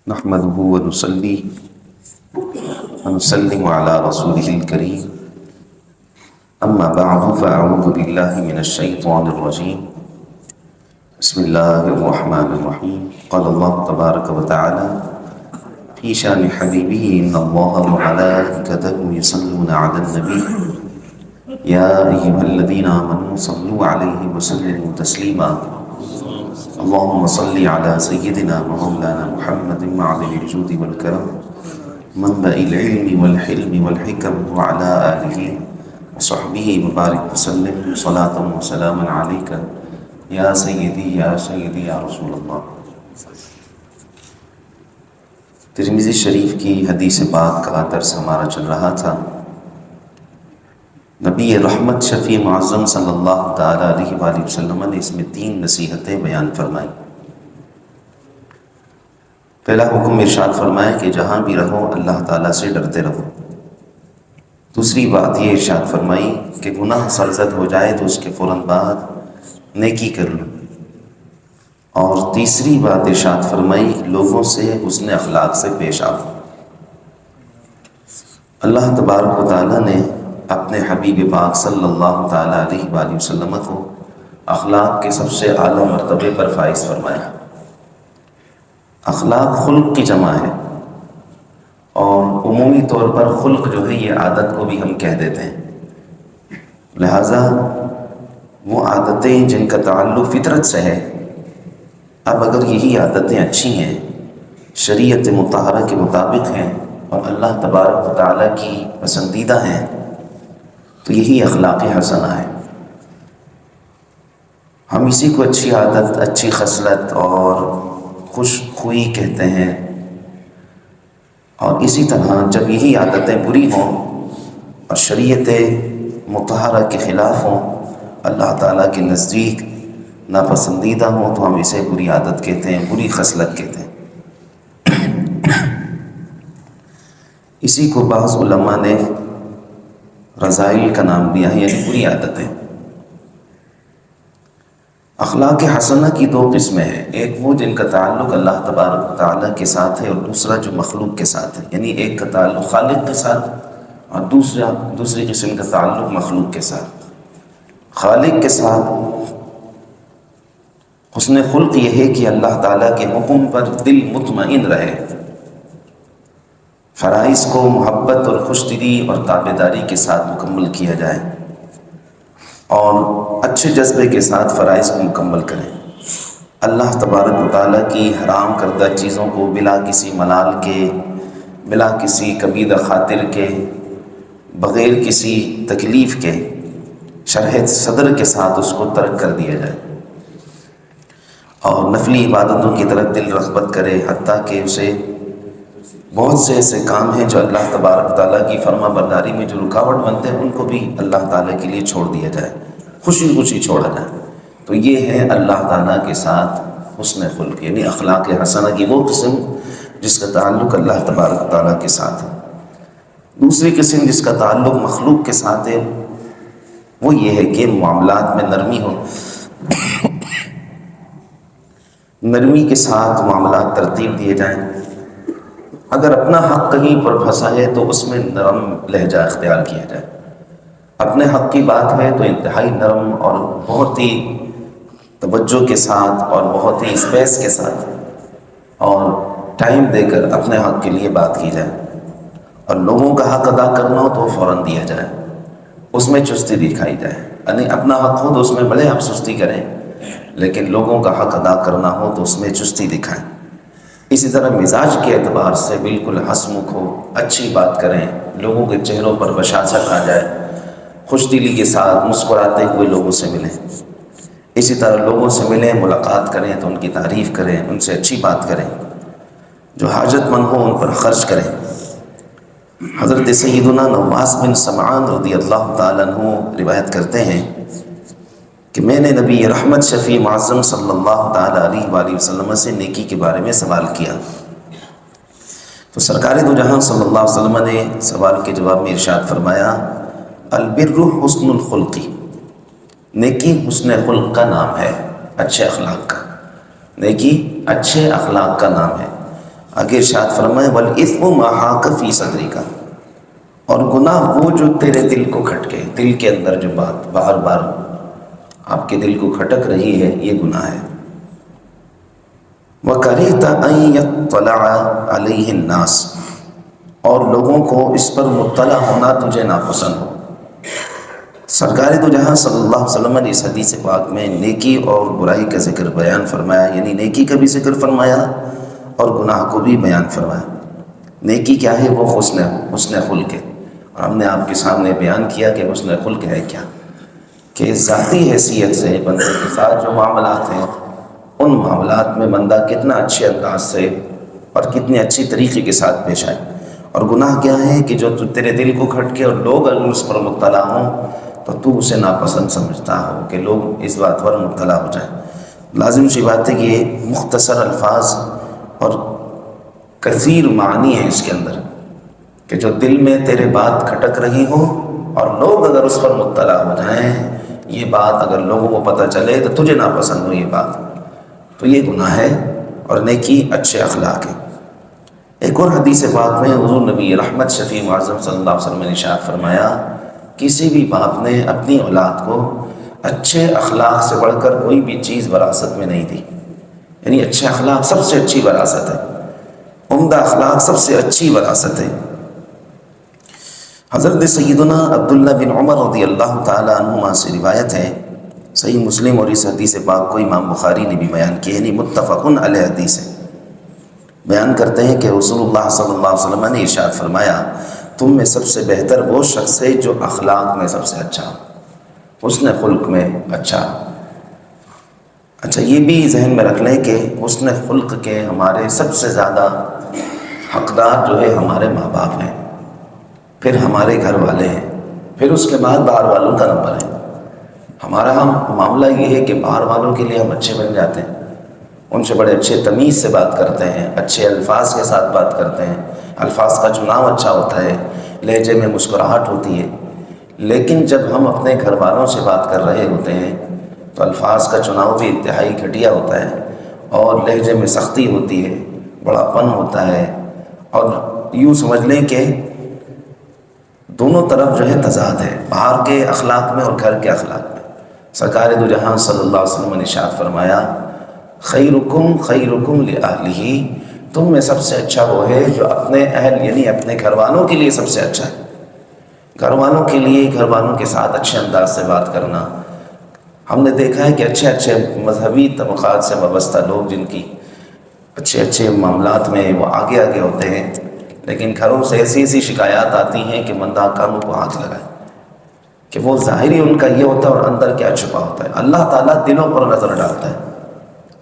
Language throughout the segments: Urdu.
نحمده ونصلي ونسلم على رسوله الكريم أما بعد فأعوذ بالله من الشيطان الرجيم بسم الله الرحمن الرحيم قال الله تبارك وتعالى في شأن حبيبه إن الله وملائكته يصلون على النبي يا أيها الذين آمنوا صلوا عليه وسلموا تسليما اللهم صل على سيدنا ومولانا محمد معدن الجود والكرم منبع العلم والحلم والحكم وعلى آله وصحبه مبارك وسلم صلاة وسلاما عليك یا سیدی یا سیدی یا رسول اللہ۔ ترمذی شریف کی حدیث پاک کا درس ہمارا چل رہا تھا۔ نبی رحمت شفیع معظم صلی اللہ تعالیٰ علیہ وآلہ وسلم نے اس میں 3 نصیحتیں بیان فرمائی۔ پہلا حکم ارشاد فرمایا کہ جہاں بھی رہو اللہ تعالیٰ سے ڈرتے رہو۔ دوسری بات یہ ارشاد فرمائی کہ گناہ سرزد ہو جائے تو اس کے فوراً بعد نیکی کر لو۔ اور تیسری بات ارشاد فرمائی لوگوں سے حسن اخلاق سے پیش آؤ۔ اللہ تبارک و تعالیٰ نے اپنے حبیب پاک صلی اللہ تعالیٰ علیہ وآلہ وسلم کو اخلاق کے سب سے اعلیٰ مرتبے پر فائز فرمایا۔ اخلاق خلق کی جمع ہے، اور عمومی طور پر خلق جو ہے یہ عادت کو بھی ہم کہہ دیتے ہیں، لہٰذا وہ عادتیں جن کا تعلق فطرت سے ہے، اب اگر یہی عادتیں اچھی ہیں، شریعت مطہرہ کے مطابق ہیں اور اللہ تبارک و تعالیٰ کی پسندیدہ ہیں، تو یہی اخلاق حسنہ ہے۔ ہم اسی کو اچھی عادت، اچھی خصلت اور خوش خوئی کہتے ہیں۔ اور اسی طرح جب یہی عادتیں بری ہوں اور شریعت مطہرہ کے خلاف ہوں، اللہ تعالیٰ کے نزدیک ناپسندیدہ ہوں، تو ہم اسے بری عادت کہتے ہیں، بری خصلت کہتے ہیں۔ اسی کو بعض علماء نے رذائل کا نام دیا ہے، یعنی بری عادتیں۔ اخلاق حسنہ کی 2 قسمیں ہیں، ایک وہ جن کا تعلق اللہ تبارک و تعالیٰ کے ساتھ ہے، اور دوسرا جو مخلوق کے ساتھ ہے، یعنی ایک کا تعلق خالق کے ساتھ اور دوسری قسم کا تعلق مخلوق کے ساتھ۔ خالق کے ساتھ حسن خلق یہ ہے کہ اللہ تعالیٰ کے حکم پر دل مطمئن رہے، فرائض کو محبت اور خوش دلی اور تابعداری کے ساتھ مکمل کیا جائے، اور اچھے جذبے کے ساتھ فرائض کو مکمل کریں۔ اللہ تبارک و تعالیٰ کی حرام کردہ چیزوں کو بلا کسی ملال کے، بلا کسی کبیدہ خاطر کے، بغیر کسی تکلیف کے، شرح صدر کے ساتھ اس کو ترک کر دیا جائے، اور نفلی عبادتوں کی طرف دل رغبت کرے، حتیٰ کہ اسے بہت سے ایسے کام ہیں جو اللہ تبارک تعالیٰ کی فرما برداری میں جو رکاوٹ بنتے ہیں، ان کو بھی اللہ تعالیٰ کے لیے چھوڑ دیا جائے، خوشی خوشی چھوڑا جائے۔ تو یہ ہے اللہ تعالیٰ کے ساتھ حسن خلق، یعنی اخلاق حسنہ کی وہ قسم جس کا تعلق اللہ تبارک تعالیٰ کے ساتھ ہے۔ دوسری قسم جس کا تعلق مخلوق کے ساتھ ہے، وہ یہ ہے کہ معاملات میں نرمی ہو، نرمی کے ساتھ معاملات ترتیب دیے جائیں۔ اگر اپنا حق کہیں پر پھنسا ہے تو اس میں نرم لہجہ اختیار کیا جائے، اپنے حق کی بات ہے تو انتہائی نرم اور بہت ہی توجہ کے ساتھ اور بہت ہی اسپیس کے ساتھ اور ٹائم دے کر اپنے حق کے لیے بات کی جائے، اور لوگوں کا حق ادا کرنا ہو تو فوراً دیا جائے، اس میں چستی دکھائی جائے، یعنی اپنا حق ہو تو اس میں بڑے آپ سستی کریں، لیکن لوگوں کا حق ادا کرنا ہو تو اس میں چستی دکھائیں۔ اسی طرح مزاج کے اعتبار سے بالکل ہنسمکھ ہو، اچھی بات کریں، لوگوں کے چہروں پر بشاشت آ جائے، خوش دلی کے ساتھ مسکراتے ہوئے لوگوں سے ملیں۔ اسی طرح لوگوں سے ملیں، ملاقات کریں تو ان کی تعریف کریں، ان سے اچھی بات کریں، جو حاجت مند ہوں ان پر خرچ کریں۔ حضرت سیدنا نواس بن سمعان رضی اللہ تعالیٰ عنہ روایت کرتے ہیں کہ میں نے نبی رحمت شفیع معظم صلی اللہ تعالیٰ علیہ وآلہ وسلم سے نیکی کے بارے میں سوال کیا، تو سرکار دو جہاں صلی اللہ علیہ وسلم نے سوال کے جواب میں ارشاد فرمایا البر حسن الخلقی، نیکی حسن خلق کا نام ہے، اچھے اخلاق کا۔ نیکی اچھے اخلاق کا نام ہے۔ آگے ارشاد فرمائے وَالْإِثْمُ مَا حَاكَ فِي صَدْرِكَ، اور گناہ وہ جو تیرے دل کو کھٹکے، دل کے اندر جو بات بار بار آپ کے دل کو کھٹک رہی ہے، یہ گناہ ہے۔ وَكَرِهْتَ أَن يَطَّلَعَ عَلَيْهِ النَّاسِ، اور لوگوں کو اس پر مطلع ہونا تجھے ناپسند ہو۔ سرکار دو جہاں صلی اللہ علیہ وسلم نے اس حدیث پاک میں نیکی اور برائی کا ذکر بیان فرمایا، یعنی نیکی کا بھی ذکر فرمایا اور گناہ کو بھی بیان فرمایا۔ نیکی کیا ہے؟ وہ حسن خلق ہے، اور ہم نے آپ کے سامنے بیان کیا کہ حسن خلق ہے کیا، کہ ذاتی حیثیت سے بندے کے ساتھ جو معاملات ہیں، ان معاملات میں بندہ کتنا اچھے انداز سے اور کتنے اچھی طریقے کے ساتھ پیش آئے۔ اور گناہ کیا ہے کہ جو تیرے دل کو کھٹکے اور لوگ اگر اس پر مطلع ہوں تو اسے ناپسند سمجھتا ہو کہ لوگ اس بات پر مطلع ہو جائیں۔ لازم سی بات ہے کہ یہ مختصر الفاظ اور کثیر معنی ہے اس کے اندر، کہ جو دل میں تیرے بات کھٹک رہی ہو اور لوگ اگر اس پر مطلع ہو جائیں، یہ بات اگر لوگوں کو پتہ چلے تو تجھے ناپسند ہو یہ بات، تو یہ گناہ ہے، اور نیکی اچھے اخلاق ہے۔ ایک اور حدیث پاک میں حضور نبی رحمت شفیع معظم صلی اللہ علیہ وسلم نے ارشاد فرمایا، کسی بھی باپ نے اپنی اولاد کو اچھے اخلاق سے بڑھ کر کوئی بھی چیز وراثت میں نہیں دی، یعنی اچھے اخلاق سب سے اچھی وراثت ہے، عمدہ اخلاق سب سے اچھی وراثت ہے۔ حضرت سیدنا عبداللہ بن عمر رضی اللہ تعالی عنہما سے روایت ہے، صحیح مسلم، اور اس حدیث پاک کو امام بخاری نے بھی بیان کیا، یعنی متفقن علیہ حدیث ہے۔ بیان کرتے ہیں کہ رسول اللہ صلی اللہ علیہ وسلم نے ارشاد فرمایا، تم میں سب سے بہتر وہ شخص ہے جو اخلاق میں سب سے اچھا ہو، حسن خلق میں اچھا۔ اچھا، یہ بھی ذہن میں رکھ لیں کہ حسن خلق کے ہمارے سب سے زیادہ حقدار جو ہے ہمارے ماں باپ ہیں، پھر ہمارے گھر والے ہیں، پھر اس کے بعد باہر والوں کا نمبر ہے۔ ہمارا معاملہ یہ ہے کہ باہر والوں کے لیے ہم اچھے بن جاتے ہیں، ان سے بڑے اچھے تمیز سے بات کرتے ہیں، اچھے الفاظ کے ساتھ بات کرتے ہیں، الفاظ کا چناؤ اچھا ہوتا ہے، لہجے میں مسکراہٹ ہوتی ہے۔ لیکن جب ہم اپنے گھر والوں سے بات کر رہے ہوتے ہیں تو الفاظ کا چناؤ بھی انتہائی گھٹیا ہوتا ہے، اور لہجے میں سختی ہوتی ہے، بڑا پن ہوتا ہے، اور یوں سمجھ لیں کہ دونوں طرف جو ہے تضاد ہے، باہر کے اخلاق میں اور گھر کے اخلاق میں۔ سرکار دو جہاں صلی اللہ علیہ وسلم نے ارشاد فرمایا، خیرکم خیرکم لأہلہ، تم میں سب سے اچھا وہ ہے جو اپنے اہل یعنی اپنے گھر والوں کے لیے سب سے اچھا ہے۔ گھر والوں کے لیے، گھر والوں کے ساتھ اچھے انداز سے بات کرنا۔ ہم نے دیکھا ہے کہ اچھے اچھے مذہبی طبقات سے وابستہ لوگ جن کی اچھے اچھے معاملات میں وہ آگے آگے ہوتے ہیں، لیکن گھروں سے ایسی ایسی شکایات آتی ہیں کہ بندہ کانوں کو ہاتھ لگائے، کہ وہ ظاہری ان کا یہ ہوتا ہے اور اندر کیا چھپا ہوتا ہے۔ اللہ تعالیٰ دلوں پر نظر ڈالتا ہے،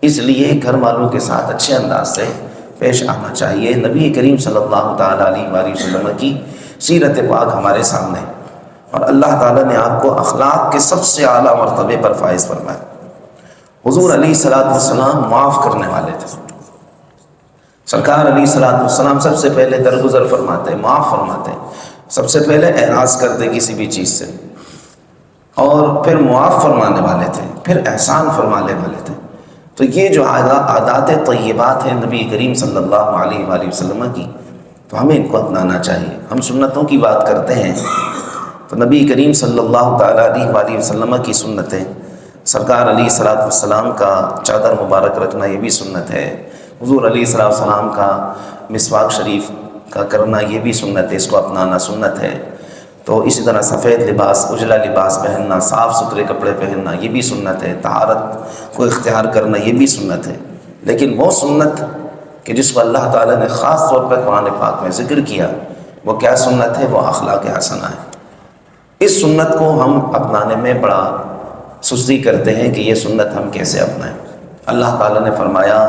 اس لیے گھر والوں کے ساتھ اچھے انداز سے پیش آنا چاہیے۔ نبی کریم صلی اللہ تعالیٰ علیہ وآلہ وسلم کی سیرت پاک ہمارے سامنے، اور اللہ تعالیٰ نے آپ کو اخلاق کے سب سے اعلیٰ مرتبے پر فائز فرمایا۔ حضور علیہ الصلوۃ والسلام معاف کرنے والے تھے۔ سرکار علیہ الصلوۃ والسلام سب سے پہلے درگزر فرماتے، معاف فرماتے، سب سے پہلے اعراض کرتے کسی بھی چیز سے، اور پھر معاف فرمانے والے تھے، پھر احسان فرمانے والے تھے۔ تو یہ جو عادات طیبات ہیں نبی کریم صلی اللہ علیہ وآلہ وسلم کی، تو ہمیں ان کو اپنانا چاہیے۔ ہم سنتوں کی بات کرتے ہیں تو نبی کریم صلی اللہ تعالیٰ علیہ وآلہ وسلم کی سنتیں، سرکار علیہ الصلوۃ والسلام کا چادر مبارک رکھنا یہ بھی سنت ہے، حضور علیہ الصلوۃ والسلام کا مسواک شریف کا کرنا یہ بھی سنت ہے، اس کو اپنانا سنت ہے۔ تو اسی طرح سفید لباس، اجلا لباس پہننا، صاف ستھرے کپڑے پہننا یہ بھی سنت ہے، طہارت کو اختیار کرنا یہ بھی سنت ہے۔ لیکن وہ سنت کہ جس کو اللہ تعالیٰ نے خاص طور پر قرآن پاک میں ذکر کیا، وہ کیا سنت ہے؟ وہ اخلاق حسنہ ہے۔ اس سنت کو ہم اپنانے میں بڑا سستی کرتے ہیں کہ یہ سنت ہم کیسے اپنائیں۔ اللہ تعالیٰ نے فرمایا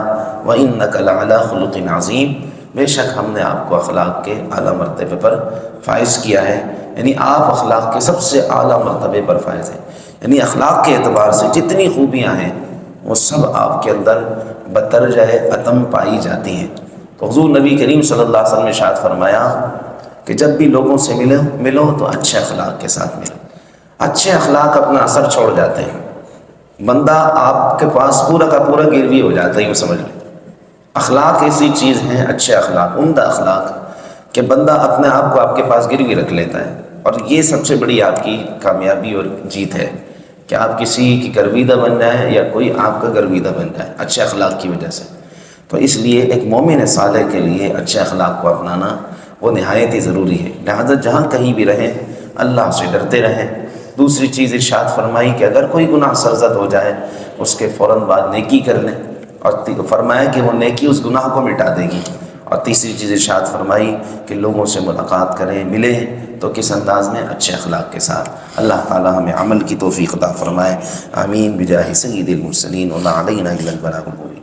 وَإِنَّكَ لَعَلَىٰ خُلُقٍ عَظِيمٍ، بے شک ہم نے آپ کو اخلاق کے اعلیٰ مرتبے پر فائز کیا ہے، یعنی آپ اخلاق کے سب سے اعلیٰ مرتبے پر فائز ہیں، یعنی اخلاق کے اعتبار سے جتنی خوبیاں ہیں وہ سب آپ کے اندر بدرجہ اتم پائی جاتی ہیں۔ تو حضور نبی کریم صلی اللہ علیہ وسلم نے ارشاد فرمایا کہ جب بھی لوگوں سے ملو تو اچھے اخلاق کے ساتھ ملو۔ اچھے اخلاق اپنا اثر چھوڑ جاتے ہیں، بندہ آپ کے پاس پورا کا پورا گروی ہو جاتا ہے، یوں سمجھ لیں۔ اخلاق ایسی چیز ہیں، اچھے اخلاق، عمدہ اخلاق، کہ بندہ اپنے آپ کو آپ کے پاس گروی رکھ لیتا ہے، اور یہ سب سے بڑی آپ کی کامیابی اور جیت ہے کہ آپ کسی کی گرویدہ بن جائیں یا کوئی آپ کا گرویدہ بن جائے اچھے اخلاق کی وجہ سے۔ تو اس لیے ایک مومن صالح کے لیے اچھے اخلاق کو اپنانا وہ نہایت ہی ضروری ہے۔ لہذا جہاں کہیں بھی رہیں اللہ سے ڈرتے رہیں۔ دوسری چیز ارشاد فرمائی کہ اگر کوئی گناہ سرزد ہو جائے اس کے فوراً بعد نیکی کر لیں، اور فرمایا کہ وہ نیکی اس گناہ کو مٹا دے گی۔ اور تیسری چیز ارشاد فرمائی کہ لوگوں سے ملاقات کریں، ملیں تو کس انداز میں؟ اچھے اخلاق کے ساتھ۔ اللہ تعالی ہمیں عمل کی توفیق عطا فرمائے، آمین بجاہ سید المرسلین وما علینا الا البلاغ المبین۔